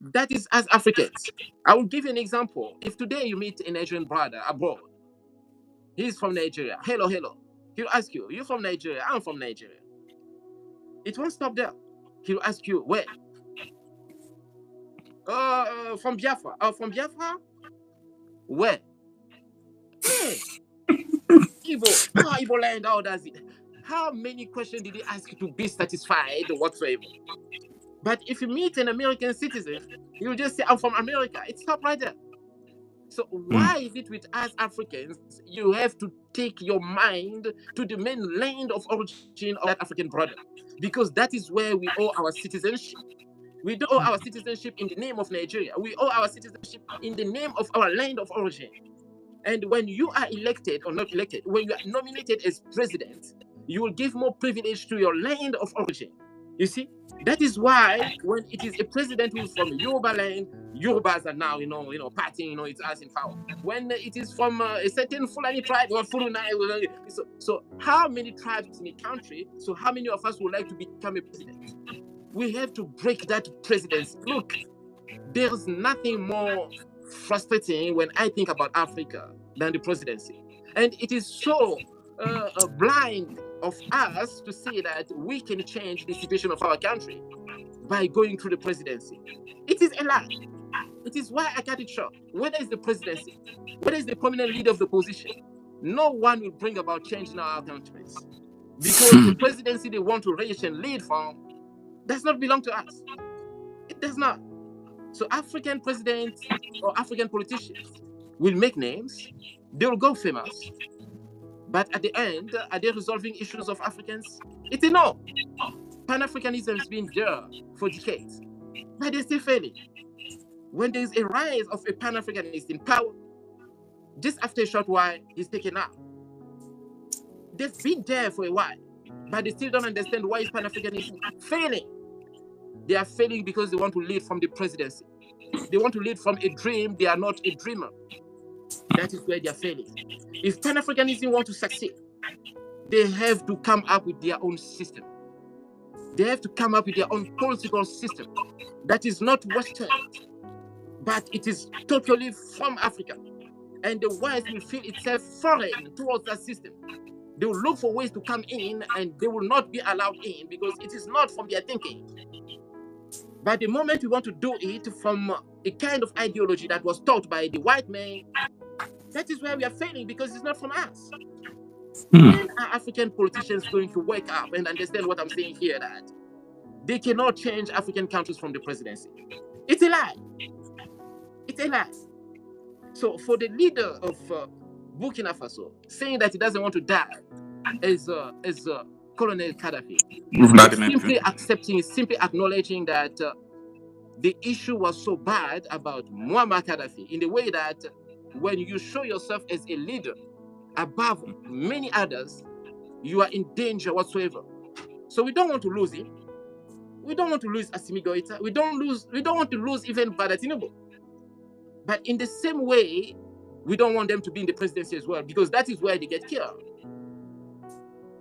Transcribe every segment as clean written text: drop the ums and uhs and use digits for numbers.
That is as Africans. I will give you an example. If today you meet a Nigerian brother abroad, he's from Nigeria. Hello, hello. He'll ask you, "You from Nigeria?" "I'm from Nigeria." It won't stop there. He'll ask you, "Where?" From Biafra." "Oh, from Biafra? Where?" "Hey, Igbo." "Oh, Igbo land. How does it?" How many questions did he ask you to be satisfied whatsoever? But if you meet an American citizen, you'll just say, "I'm from America." It stops right there. So why is it with us Africans, you have to take your mind to the main land of origin of that African brother? Because that is where we owe our citizenship. We don't owe our citizenship in the name of Nigeria. We owe our citizenship in the name of our land of origin. And when you are elected or not elected, when you are nominated as president, you will give more privilege to your land of origin. You see, that is why when it is a president who's from Yoruba land, Yorubas are now, partying, it's us in power. When it is from a certain Fulani tribe or Fulani, so how many tribes in a country? So how many of us would like to become a president? We have to break that presidency. Look, there's nothing more frustrating when I think about Africa than the presidency. And it is so blind of us to say that we can change the situation of our country by going through the presidency. It is a lie. It is why I got it short. Whether it's the presidency, whether it's the prominent leader of the opposition, no one will bring about change in our countries. Because the presidency they want to reach and lead from does not belong to us. It does not. So African presidents or African politicians will make names, they will go famous, but at the end, are they resolving issues of Africans? It's a no. Pan-Africanism has been there for decades, but they're still failing. When there is a rise of a Pan-Africanist in power, just after a short while, he's taken out. They've been there for a while, but they still don't understand why is Pan-Africanism failing. They are failing because they want to lead from the presidency. They want to lead from a dream. They are not a dreamer. That is where they are failing. If Pan-Africanism want to succeed, they have to come up with their own system. They have to come up with their own political system that is not Western, but it is totally from Africa. And the West will feel itself foreign towards that system. They will look for ways to come in, and they will not be allowed in because it is not from their thinking. But the moment we want to do it from a kind of ideology that was taught by the white man, that is where we are failing because it's not from us. When are African politicians going to wake up and understand what I'm saying here, that they cannot change African countries from the presidency? It's a lie. It's a lie. So for the leader of Burkina Faso saying that he doesn't want to die as Colonel Gaddafi, simply accepting, simply acknowledging that the issue was so bad about Muammar Gaddafi in the way that when you show yourself as a leader above many others, you are in danger whatsoever. So we don't want to lose him. We don't want to lose Assimi Goïta. We don't want to lose even Bada Tinubu. But in the same way, we don't want them to be in the presidency as well, because that is where they get killed.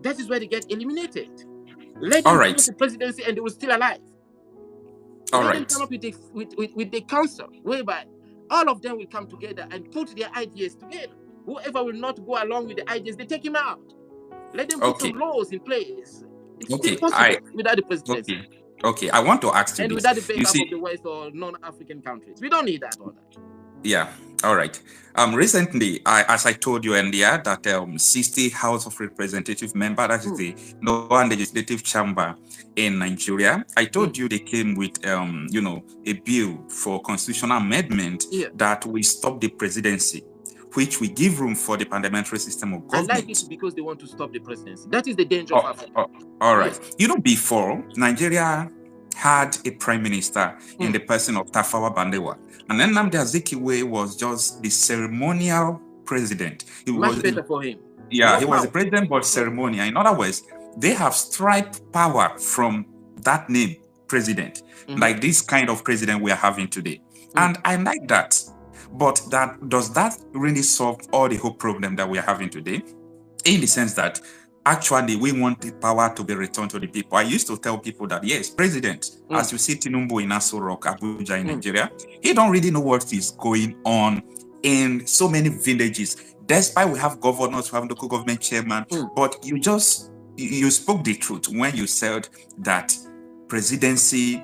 That is where they get eliminated. Let them finish the presidency and they will still alive. Let them come up with the council whereby all of them will come together and put their ideas together. Whoever will not go along with the ideas, they take him out. Let them put some laws in place. It's impossible without the presidency. Okay, I want to ask you and this. Without the backup of the West or non-African countries. We don't need that or that. Yeah, all right. Recently, as I told you earlier, that 60 House of Representative member, that is the Lower Legislative Chamber in Nigeria, I told you they came with, a bill for constitutional amendment that will stop the presidency, which will give room for the parliamentary system of government. I like it because they want to stop the presidency. That is the danger of Africa. All right. Before, Nigeria had a prime minister in the person of Tafawa Balewa. And then Nnamdi Azikiwe was just the ceremonial president. Much better for him. Yeah, he was the president, but ceremonial. In other words, they have stripped power from that name, president, like this kind of president we are having today. And I like that. But does that really solve all the whole problem that we are having today? In the sense that actually we want the power to be returned to the people. I used to tell people that, yes, President, as you see Tinubu in Aso Rock, Abuja in Nigeria, he don't really know what is going on in so many villages. Despite we have governors, we have local government chairman, but you spoke the truth when you said that presidency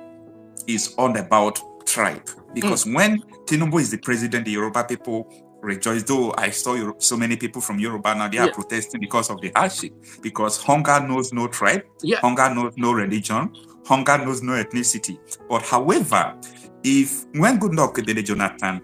is all about tribe. Because when Tinubu is the president, the Yoruba people rejoice. Though I saw so many people from Yoruba now, they are protesting because of the hardship. Because hunger knows no tribe, hunger knows no religion, hunger knows no ethnicity. But however, when Goodluck Jonathan,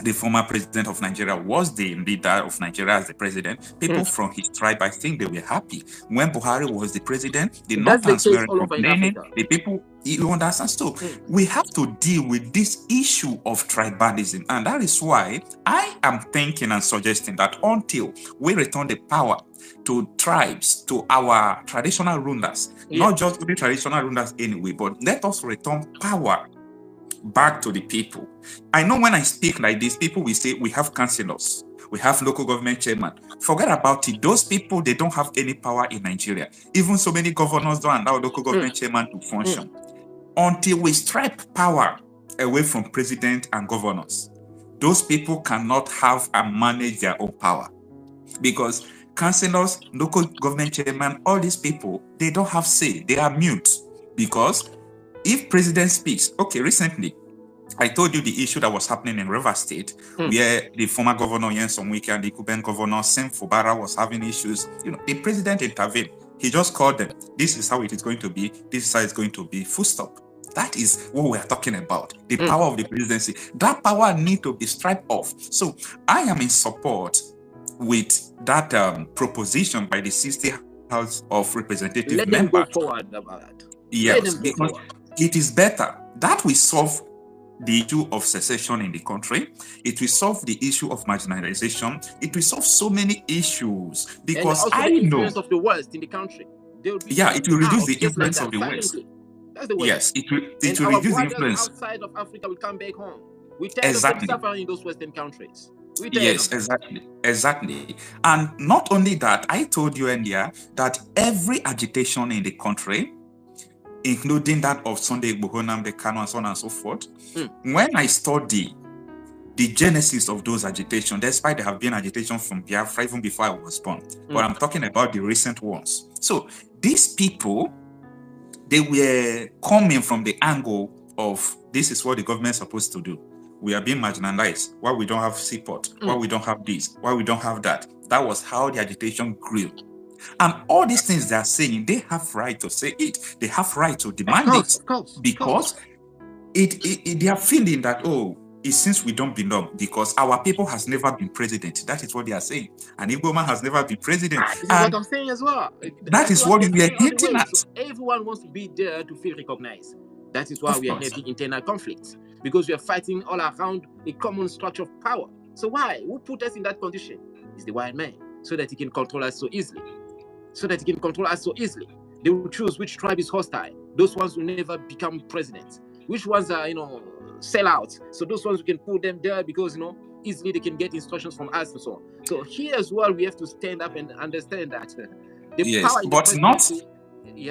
the former president of Nigeria, was the leader of Nigeria as the president, people from his tribe, I think they were happy. When Buhari was the president, the Northerners were complaining. The people, you understand? So we have to deal with this issue of tribalism. And that is why I am thinking and suggesting that until we return the power to tribes, to our traditional rulers, not just to the traditional rulers anyway, but let us return power back to the people. I know when I speak like this, people will say we have councillors, we have local government chairman. Forget about it. Those people, they don't have any power in Nigeria. Even so many governors don't allow local government chairman to function. Until we strip power away from president and governors, those people cannot have and manage their own power. Because councillors, local government chairman, all these people, they don't have say. They are mute. Because if president speaks, okay, recently, I told you the issue that was happening in Rivers State, where the former governor, Nyesom Wike, and the Cuban governor, Sem Fubara, was having issues. The president intervened. He just called them. This is how it is going to be. This is how it's going to be. Full stop. That is what we are talking about. The power of the presidency. That power needs to be stripped off. So I am in support with that proposition by the 60 House of Representative Let members. them go forward about that. Yes, because it is better that we solve the issue of secession in the country. It will solve the issue of marginalization. It will solve so many issues because and also the influence of the West in the country. It will reduce the influence of the West. That's the way. Yes, it will reduce the influence. Outside of Africa will come back home. We tell them suffering in those Western countries. Yes, exactly. And not only that, I told you earlier that every agitation in the country, including that of Sunday Igboho, Nnamdi Kanu, and so on and so forth, when I study the genesis of those agitations, despite there have been agitation from Biafra even before I was born, but I'm talking about the recent ones. So these people, they were coming from the angle of this is what the government is supposed to do. We are being marginalized. Why we don't have seaport? Why we don't have this? Why we don't have that? That was how the agitation grew. And all these things they are saying, they have right to say it. They have right to demand it. Because they are feeling that, it's since we don't belong, because our people has never been president. That is what they are saying. And Igbo man has never been president. This is what I'm saying as well. That is what we are hinting at. So everyone wants to be there to feel recognized. That is why we are having internal conflicts. Because we are fighting all around a common structure of power. So why? Who put us in that condition? It's the white man. So that he can control us so easily. They will choose which tribe is hostile. Those ones will never become president. Which ones are, sell out. So those ones we can put them there because, easily they can get instructions from us and so on. So here as well, we have to stand up and understand that the power in but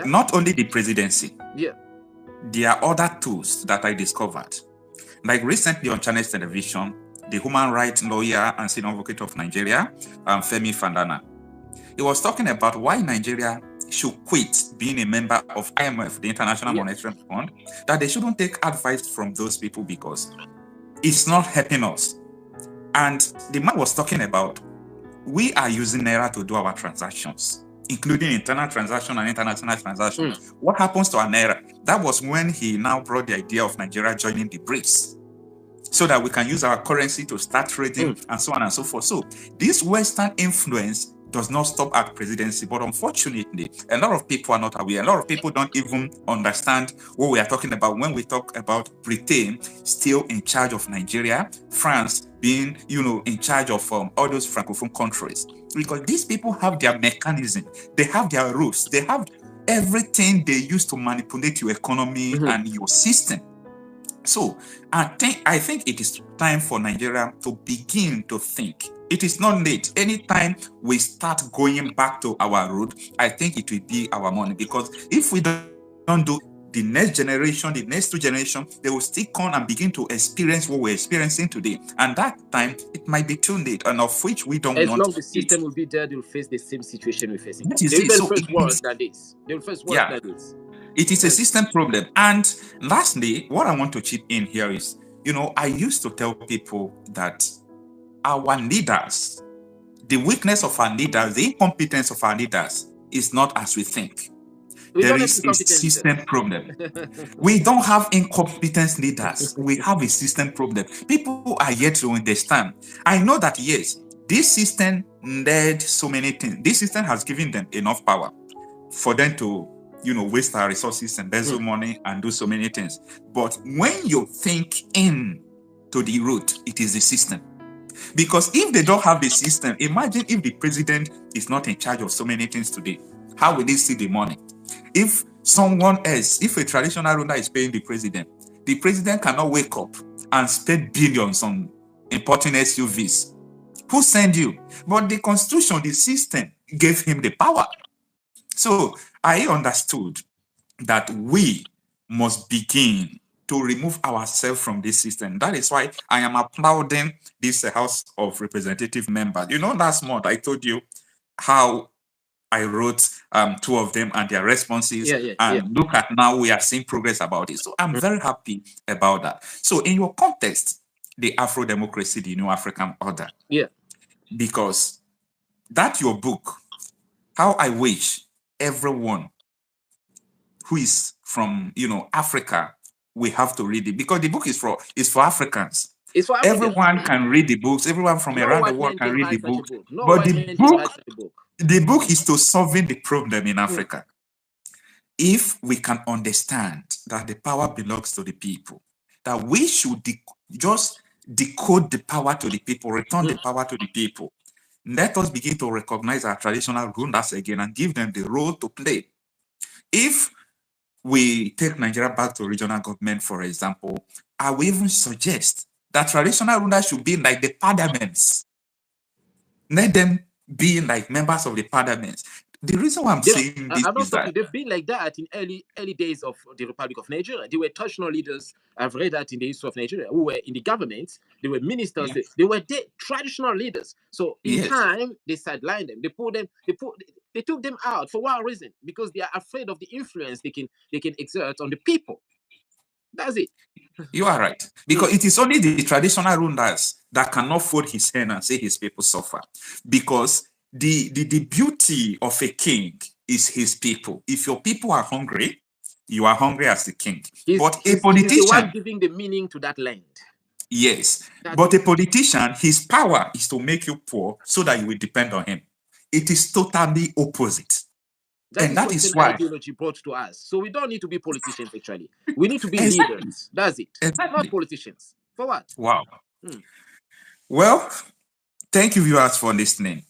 not only the presidency. Yeah. There are other tools that I discovered. Like recently on Channels Television, the human rights lawyer and senior advocate of Nigeria, Femi Fandana, he was talking about why Nigeria should quit being a member of IMF, the International Monetary Fund, that they shouldn't take advice from those people because it's not helping us. And the man was talking about, we are using Naira to do our transactions, including internal transaction and international transaction. What happens to our Naira? That was when he now brought the idea of Nigeria joining the BRICS, so that we can use our currency to start trading and so on and so forth. So this Western influence does not stop at presidency, but unfortunately, a lot of people are not aware. A lot of people don't even understand what we are talking about when we talk about Britain still in charge of Nigeria, France being, in charge of all those Francophone countries. Because these people have their mechanism, they have their rules, they have everything they use to manipulate your economy and your system. So I think it is time for Nigeria to begin to think It is not late. Anytime we start going back to our root, I think it will be our money. Because if we don't do, the next generation, the next 2 generations, they will still come and begin to experience what we're experiencing today. And that time, it might be too late, and of which we don't As want long the it. system will be there, they'll face the same situation we're facing. That is They it. will So face it worse is, than this. They will face worse yeah, than this. it is a Yes. system problem. And lastly, what I want to chip in here is, I used to tell people that our leaders, the weakness of our leaders, the incompetence of our leaders is not as we think. We There don't have is a incompetent system leaders. problem. We don't have incompetent leaders. We have a system problem. People are yet to understand. I know that, yes, this system led so many things. This system has given them enough power for them to, waste our resources, embezzle money, and do so many things. But when you think in to the root, it is the system. Because if they don't have the system, imagine if the president is not in charge of so many things today. How will they see the money? If someone else, if a traditional ruler is paying the president cannot wake up and spend billions on importing SUVs. Who sent you? But the constitution, the system gave him the power. So I understood that we must begin to remove ourselves from this system. That is why I am applauding this House of Representative members. Last month I told you how I wrote 2 of them and their responses. And look at now, we are seeing progress about it. So I'm very happy about that. So in your context, the Afro democracy, the new African order. Yeah. Because that your book, how I wish everyone who is from Africa, we have to read it, because the book is for Africans. It's for Africans. Everyone can read the books. Everyone from around the world can read the book. But the book is to solving the problem in Africa. If we can understand that the power belongs to the people, that we should just decode the power to the people, return the power to the people. Let us begin to recognize our traditional rulers again and give them the role to play. If we take Nigeria back to regional government, for example, I will even suggest that traditional rulers should be like the parliaments. Let them be like members of the parliaments. The reason why I'm saying this is that they've been like that in early days of the Republic of Nigeria. They were traditional leaders. I've read that in the history of Nigeria, who were in the government. They were ministers. Yeah. They were traditional leaders. So in time, they sidelined them. They took them out for one reason, because they are afraid of the influence they can exert on the people. That's it. You are right. Because it is only the traditional rulers that cannot fold his hand and say his people suffer. Because the beauty of a king is his people. If your people are hungry, you are hungry as the king. But a politician, he's the one giving the meaning to that land. Yes. But a politician, his power is to make you poor so that you will depend on him. It is totally opposite. That is why ideology brought to us. So we don't need to be politicians, actually. We need to be leaders. That's it. Not politicians. For what? Wow. Well, thank you, viewers, for listening.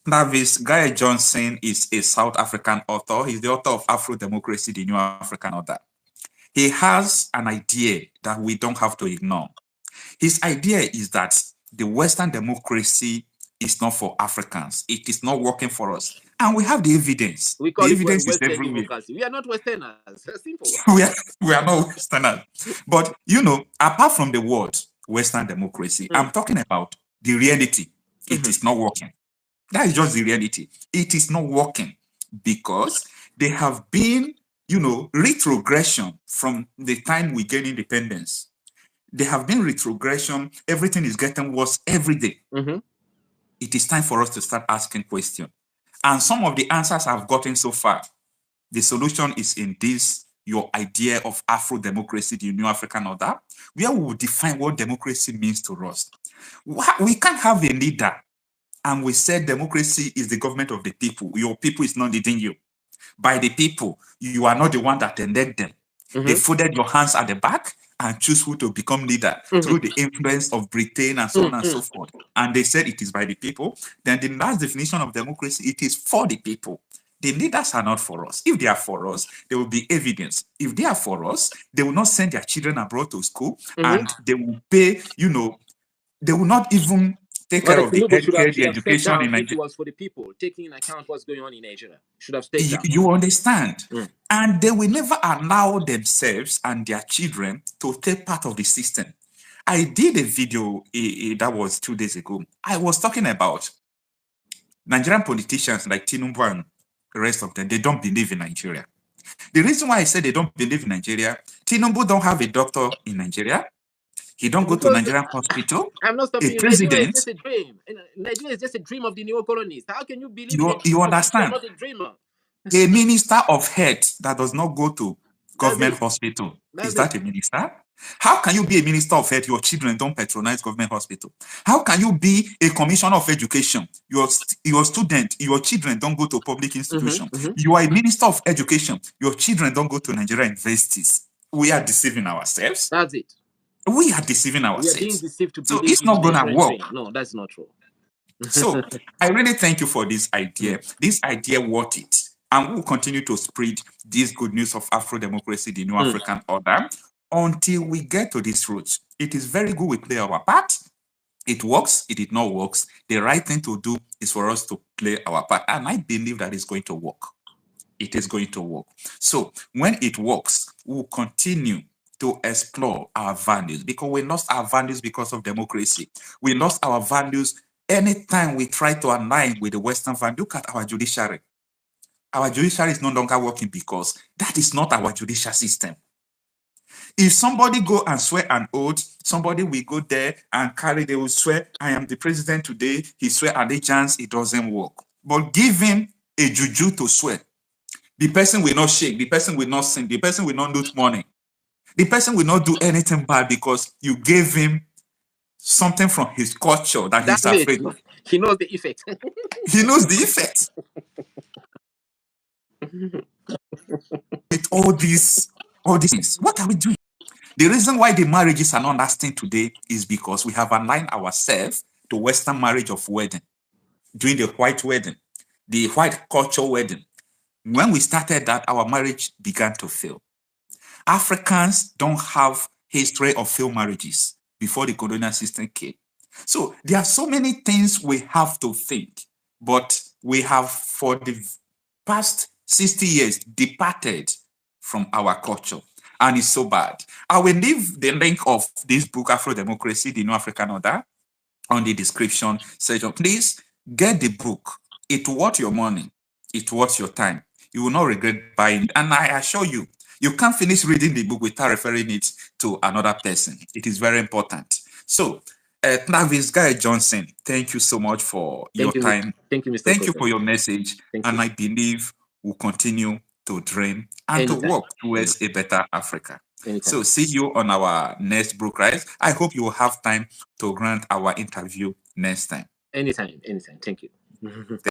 Clavis, Gael Johnson is a South African author. He's the author of Afro Democracy, the New African Order. He has an idea that we don't have to ignore. His idea is that the Western democracy is not for Africans. It is not working for us. And we have the evidence. We call the it evidence is Western everywhere. democracy. We are not Westerners. Simple. we are not Westerners. But, apart from the word Western democracy, I'm talking about the reality. It is not working. That is just the reality. It is not working because there have been, retrogression from the time we gain independence. There have been retrogression. Everything is getting worse every day. It is time for us to start asking questions. And some of the answers I've gotten so far, the solution is in this, your idea of Afro democracy, the New African Order, where we will define what democracy means to us. We can't have a leader and we said democracy is the government of the people. Your people is not leading you. By the people, you are not the one that elect them. They folded your hands at the back and choose who to become leader through the influence of Britain and so on and so forth. And they said it is by the people. Then the last definition of democracy, it is for the people. The leaders are not for us. If they are for us, there will be evidence. If they are for us, they will not send their children abroad to school and they will pay, they will not even take care of the healthcare, the should have stepped education down in if it Nigeria. was for the people, taking into account what's going on in Nigeria. Should have stepped down. You understand? And they will never allow themselves and their children to take part of the system. I did a video that was 2 days ago. I was talking about Nigerian politicians like Tinubu and the rest of them. They don't believe in Nigeria. The reason why I said they don't believe in Nigeria, Tinubu don't have a doctor in Nigeria. He don't go to Nigerian hospital. I'm not stopping you. Nigeria is just a dream. Nigeria is just a dream of the neo-colonists. How can you believe in you understand? Not a dreamer. A minister of health that does not go to government hospital. Is that a minister? How can you be a minister of health? Your children don't patronize government hospital. How can you be a commissioner of education? Your student, your children don't go to public institution. You are a minister of education. Your children don't go to Nigerian universities. We are deceiving ourselves. That's it. We are deceiving ourselves. We are being deceived to so it's not gonna work. No, that's not true. So I really thank you for this idea. This idea worth it. And we'll continue to spread this good news of Afro democracy, the new African order, until we get to this route. It is very good we play our part. It works, it did not work. The right thing to do is for us to play our part. And I believe that it's going to work. It is going to work. So when it works, we'll continue to explore our values, because we lost our values because of democracy. We lost our values anytime we try to align with the Western value. Look at our judiciary. Our judiciary is no longer working because that is not our judicial system. If somebody go and swear an oath, somebody will go there and they will swear, I am the president today, he swear allegiance, it doesn't work. But give him a juju to swear. The person will not shake, the person will not sing, the person will not lose money. The person will not do anything bad because you gave him something from his culture that he's afraid of. He knows the effect. He knows the effect. With all these things, what are we doing? The reason why the marriages are not lasting today is because we have aligned ourselves to Western marriage of wedding, doing the white wedding, the white culture wedding. When we started that, our marriage began to fail. Africans don't have history of failed marriages before the colonial system came. So there are so many things we have to think, but we have for the past 60 years departed from our culture, and it's so bad. I will leave the link of this book, Afro Democracy, the New African Order, on the description section. Please get the book. It's worth your money. It's worth your time. You will not regret buying it. And I assure you, you can't finish reading the book without referring it to another person. It is very important. So, Clavis, Gael Johnson, thank you so much for your time. Thank you, Mr. Thank you for your message. And I believe we'll continue to dream and to work towards a better Africa. So see you on our next book, right? I hope you will have time to grant our interview next time. Anytime. Thank you.